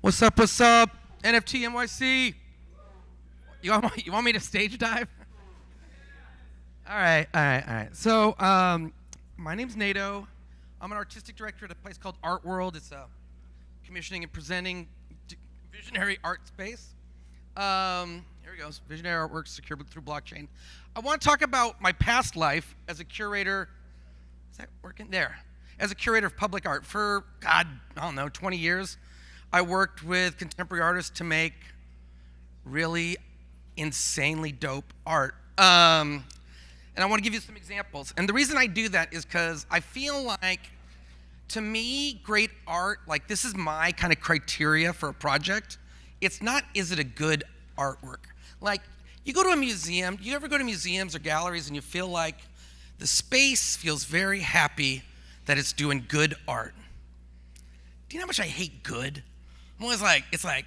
What's up, what's up? NFT.NYC. You want me to stage dive? All right. So, my name's Nato. I'm an artistic director at a place called Art World. It's a commissioning and presenting visionary art space. Here we go. Visionary artwork secured through blockchain. I want to talk about my past life as a curator. Is that working? There. As a curator of public art for, God, I don't know, 20 years. I worked with contemporary artists to make really insanely dope art. And I want to give you some examples. And the reason I do that is because I feel like, to me, great art, like this is my kind of criteria for a project. It's not, is it a good artwork? Like, you go to a museum, you ever go to museums or galleries and you feel like the space feels very happy that it's doing good art? Do you know how much I hate good? I'm always like, it's like,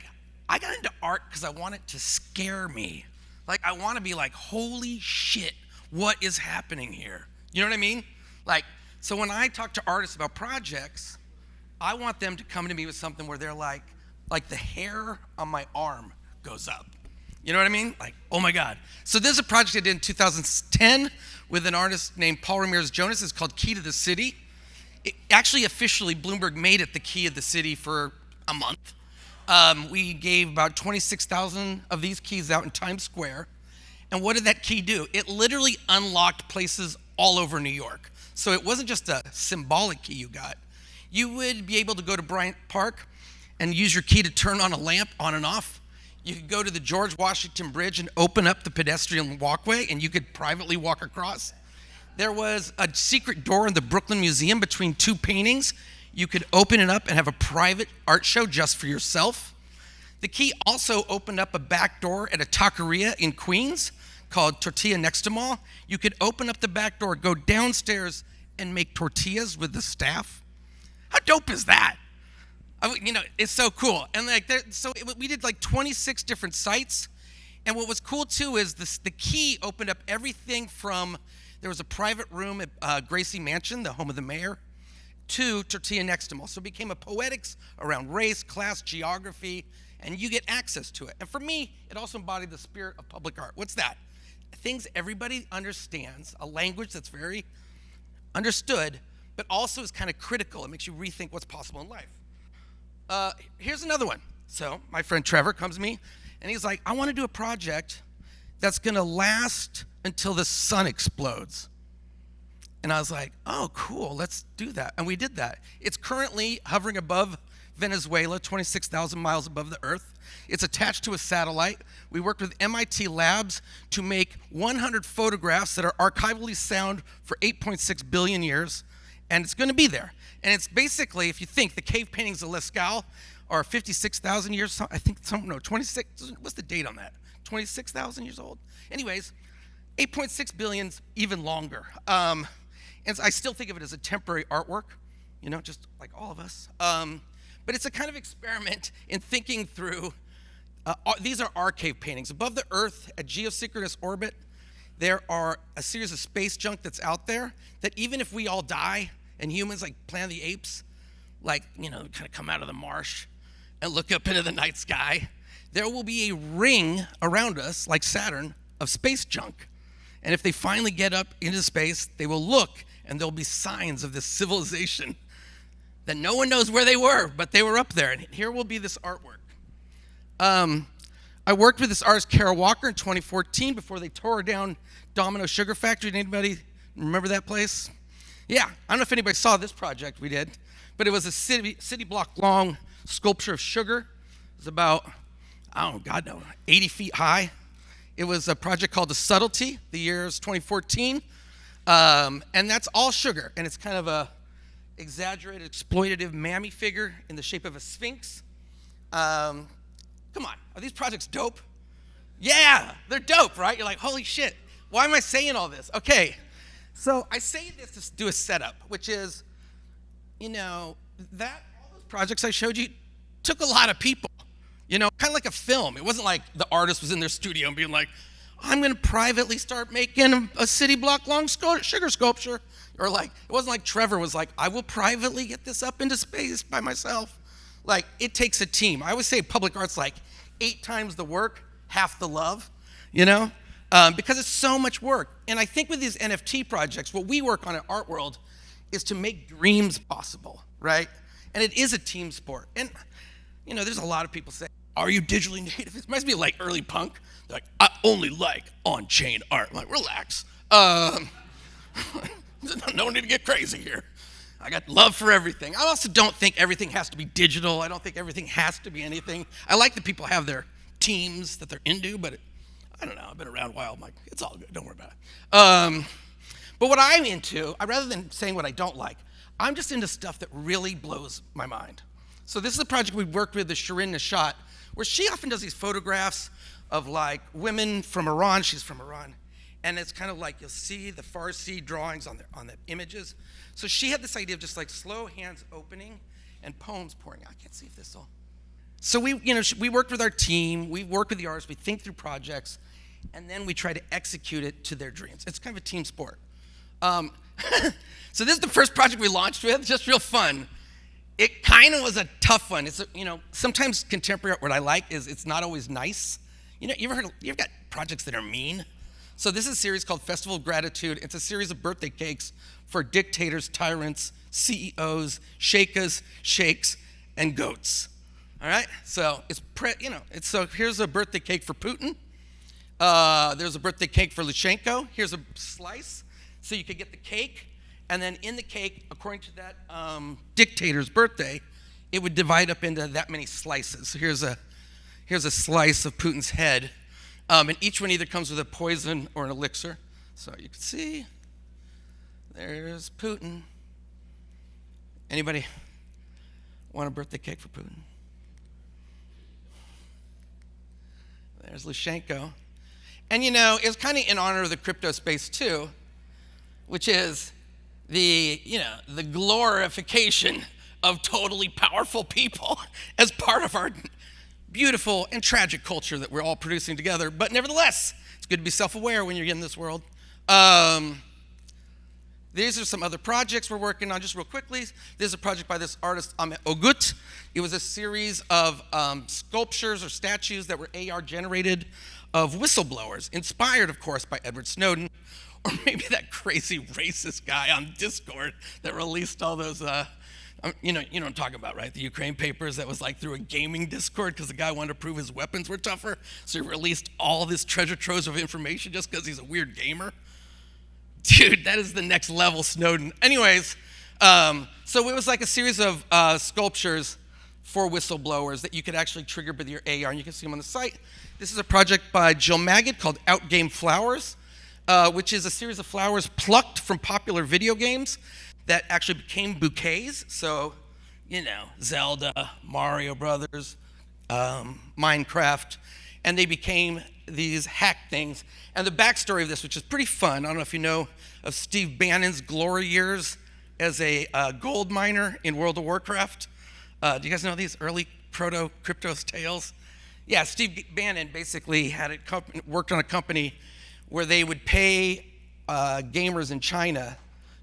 I got into art because I want it to scare me. Like, I want to be like, holy shit, what is happening here? You know what I mean? Like, so when I talk to artists about projects, I want them to come to me with something where they're like the hair on my arm goes up. You know what I mean? Like, oh my God. So there's a project I did in 2010 with an artist named Paul Ramirez Jonas. It's called Key to the City. It, actually, officially, Bloomberg made it the key of the city for a month. We gave about 26,000 of these keys out in Times Square. And what did that key do? It literally unlocked places all over New York. So it wasn't just a symbolic key you got. You would be able to go to Bryant Park and use your key to turn on a lamp on and off. You could go to the George Washington Bridge and open up the pedestrian walkway and you could privately walk across. There was a secret door in the Brooklyn Museum between two paintings. You could open it up and have a private art show just for yourself. The key also opened up a back door at a taqueria in Queens called Tortilla Next to Mall. You could open up the back door, go downstairs, and make tortillas with the staff. How dope is that? It's so cool. And we did like 26 different sites. And what was cool too is the key opened up everything from, there was a private room at Gracie Mansion, the home of the mayor, to Tortilla Next to Mall. So it became a poetics around race, class, geography, and you get access to it. And for me, it also embodied the spirit of public art. What's that? Things everybody understands, a language that's very understood, but also is kind of critical. It makes you rethink what's possible in life. Here's another one. So my friend Trevor comes to me, and he's like, I want to do a project that's going to last until the sun explodes. And I was like, oh, cool, let's do that. And we did that. It's currently hovering above Venezuela, 26,000 miles above the Earth. It's attached to a satellite. We worked with MIT Labs to make 100 photographs that are archivally sound for 8.6 billion years, and it's going to be there. And it's basically, if you think, the cave paintings of Lascaux are 56,000 years, I think, 26, what's the date on that? 26,000 years old? Anyways, 8.6 billion's even longer. And I still think of it as a temporary artwork, just like all of us. But it's a kind of experiment in thinking through, these are our cave paintings. Above the Earth at geosynchronous orbit, there are a series of space junk that's out there that even if we all die and humans like Planet of the Apes, kind of come out of the marsh and look up into the night sky, there will be a ring around us, like Saturn, of space junk. And if they finally get up into space, they will look and there'll be signs of this civilization that no one knows where they were, but they were up there. And here will be this artwork. I worked with this artist, Kara Walker, in 2014 before they tore down Domino Sugar Factory. Did anybody remember that place? Yeah, I don't know if anybody saw this project we did, but it was a city block long sculpture of sugar. It was about, 80 feet high. It was a project called The Subtlety. The year is 2014. And that's all sugar. And it's kind of a exaggerated, exploitative mammy figure in the shape of a sphinx. Come on, are these projects dope? Yeah, they're dope, right? You're like, holy shit, why am I saying all this? Okay, so I say this to do a setup, which is, all those projects I showed you took a lot of people. Kind of like a film. It wasn't like the artist was in their studio and being like, I'm going to privately start making a city block long sugar sculpture. Or it wasn't like Trevor was like, I will privately get this up into space by myself. Like, it takes a team. I always say public art's like 8 times the work, half the love, you know? Because it's so much work. And I think with these NFT projects, what we work on at Art World is to make dreams possible, right? And it is a team sport. And, you know, there's a lot of people say, are you digitally native? It reminds me of like early punk. They're like, I only like on-chain art. I'm like, relax. No need to get crazy here. I got love for everything. I also don't think everything has to be digital. I don't think everything has to be anything. I like that people have their teams that they're into, but I don't know. I've been around a while. I'm like, it's all good. Don't worry about it. But what I'm into, rather than saying what I don't like, I'm just into stuff that really blows my mind. So this is a project we worked with, the Shirin Nishat, where she often does these photographs of like women from Iran. She's from Iran. And it's kind of like you'll see the Farsi drawings on the images. So she had this idea of just like slow hands opening and poems pouring out. I can't see if this will. So we worked with our team, we work with the artists, we think through projects, and then we try to execute it to their dreams. It's kind of a team sport. So this is the first project we launched with, just real fun. It kind of was a tough one. It's sometimes contemporary art, what I like is it's not always nice. You know, you've got projects that are mean. So this is a series called Festival of Gratitude. It's a series of birthday cakes for dictators, tyrants, CEOs, sheikhs, sheikhs, and goats. All right? So so here's a birthday cake for Putin. There's a birthday cake for Lukashenko. Here's a slice, so you could get the cake, and then in the cake, according to that dictator's birthday, it would divide up into that many slices. So here's a slice of Putin's head. And each one either comes with a poison or an elixir. So you can see, there's Putin. Anybody want a birthday cake for Putin? There's Lukashenko. And it was kind of in honor of the crypto space too, which is the glorification of totally powerful people as part of our beautiful and tragic culture that we're all producing together. But nevertheless, it's good to be self-aware when you're in this world. These are some other projects we're working on just real quickly. This is a project by this artist, Ahmet Ogut. It was a series of sculptures or statues that were AR generated of whistleblowers, inspired, of course, by Edward Snowden, or maybe that crazy racist guy on Discord that released all those you know what I'm talking about, right? The Ukraine papers that was like through a gaming Discord because the guy wanted to prove his weapons were tougher. So he released all this treasure troves of information just because he's a weird gamer. Dude, that is the next level Snowden. Anyways, so it was like a series of sculptures for whistleblowers that you could actually trigger with your AR, and you can see them on the site. This is a project by Jill Maggot called Outgame Flowers, which is a series of flowers plucked from popular video games that actually became bouquets. So, Zelda, Mario Brothers, Minecraft, and they became these hack things. And the backstory of this, which is pretty fun, I don't know if you know of Steve Bannon's glory years as a gold miner in World of Warcraft. Do you guys know these early proto-crypto tales? Yeah, Steve Bannon basically worked on a company where they would pay gamers in China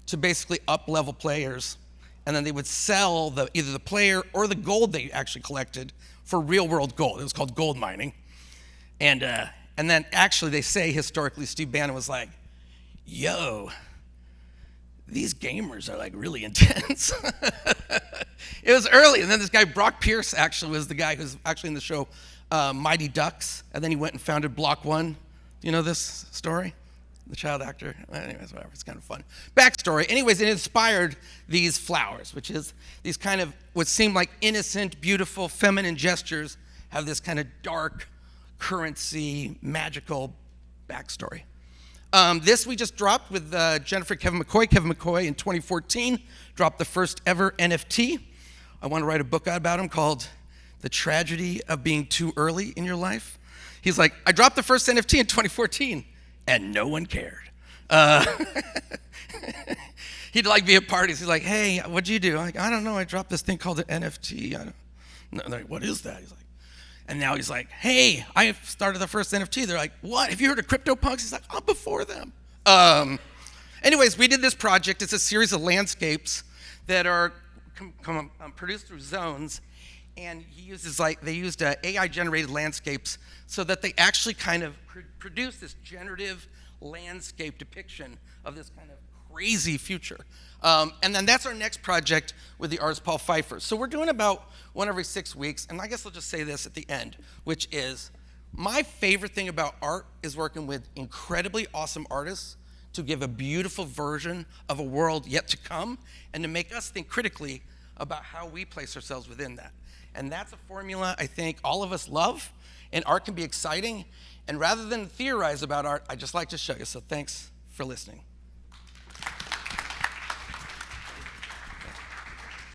to basically up-level players, and then they would sell either the player or the gold they actually collected for real-world gold. It was called gold mining. And then actually they say historically Steve Bannon was like, yo, these gamers are like really intense. It was early, and then this guy, Brock Pierce, actually was the guy who's actually in the show Mighty Ducks, and then he went and founded Block One. Do you know this story? The child actor. Anyways, whatever, it's kind of fun. Backstory. Anyways, it inspired these flowers, which is these kind of what seem like innocent, beautiful, feminine gestures have this kind of dark, currency, magical backstory. This we just dropped with Jennifer Kevin McCoy. Kevin McCoy in 2014 dropped the first ever NFT. I want to write a book about him called The Tragedy of Being Too Early in Your Life. He's like, I dropped the first NFT in 2014. And no one cared. He'd like be at parties. He's like, hey, what'd you do? I'm like, I don't know. I dropped this thing called an NFT. They're like, what is that? He's like, and now he's like, hey, I started the first NFT. They're like, what? Have you heard of CryptoPunks? He's like, I'm before them. Anyways, we did this project. It's a series of landscapes that are produced through zones. and they used AI-generated landscapes so that they actually kind of produced this generative landscape depiction of this kind of crazy future. And then that's our next project with the artist Paul Pfeiffer. So we're doing about one every 6 weeks, and I guess I'll just say this at the end, which is my favorite thing about art is working with incredibly awesome artists to give a beautiful version of a world yet to come and to make us think critically about how we place ourselves within that. And that's a formula I think all of us love, and art can be exciting. And rather than theorize about art, I just like to show you. So thanks for listening.